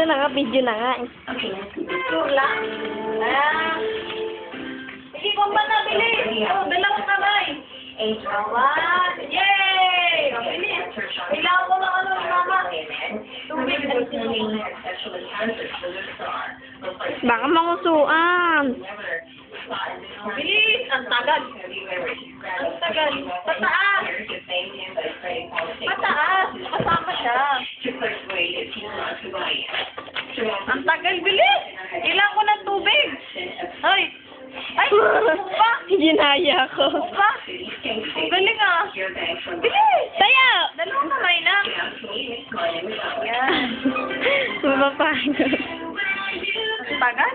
na nga, video na nga eh. Wala. Sige, bomba na, bilis. Oh, dalawang kamay. Awan. Yay! Bilis. Kailangan ko ng ano, mama. Tubig. Baka mangusuan. Bilis. Ang tagal. Ang tagal. Pataas. Pataas. Kasama siya. Ang tagal, bilis. Kailangan ko ng tubig. Ay. Ay, pa. Ginaya ko. Pa. Ang galing ah. Bilis. Tayo! Dalawang kamay na. Yan. Mapapagod. Ang tagal.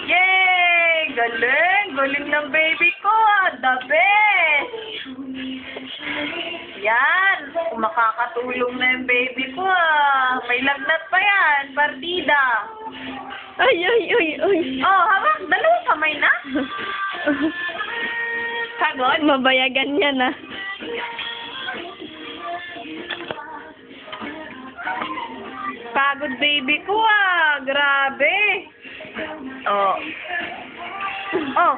Yay! Galing. Galing ng baby ko ah. The best. Yan. Kung makakatulong na yung baby ko ah. May lagnat pa yan. Partida. Ay, ay, ay, ay. Oh, hawak. Dalawang kamay na. Pagod? Mabayagan yan ah. Pagod baby ko ah. Grabe. Oh. Oh.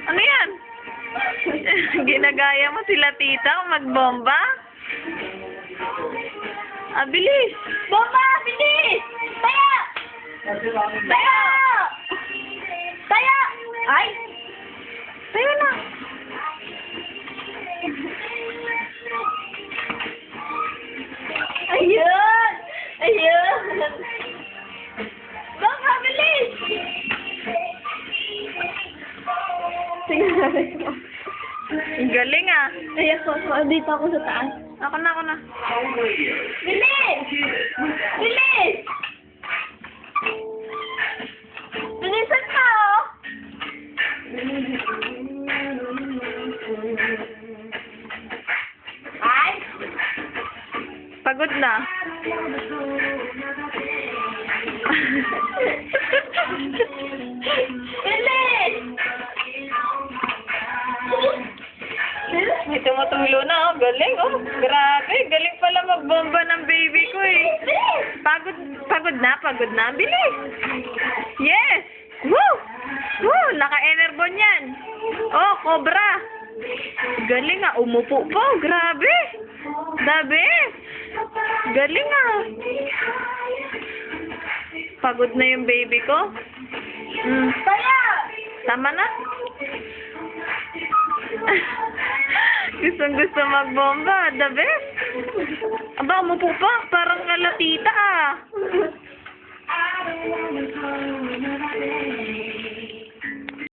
Ano yan? Ginagaya mo sila tita magbomba? Ah, bilis. Bomba! Bilis! Taya! Taya! Taya! Ay! Taya na. Ayun! Ayun! Bomba! Bilis! Tingnan mo. Ang galing ah. Ay, ako. Dito ako sa taas. Ako na, ako na. Bilis! Bilis! Bilisan ka, oh! Ay! Pagod na. Bilis! May tumutulo na, oh. Galing, oh. Grabe, galing pala magbomba ng baby ko, eh. Pagod na. Bilis! Yes! Woo! Woo! Naka-enerbon yan. Oh, cobra. Galing, ah. Umupo po. Grabe. The best. Galing, ah. Pagod na yung baby ko. Kaya! Tama na. Gustong-gusto magbomba. The best. Aba, umupo pa. Parang kalatita ah.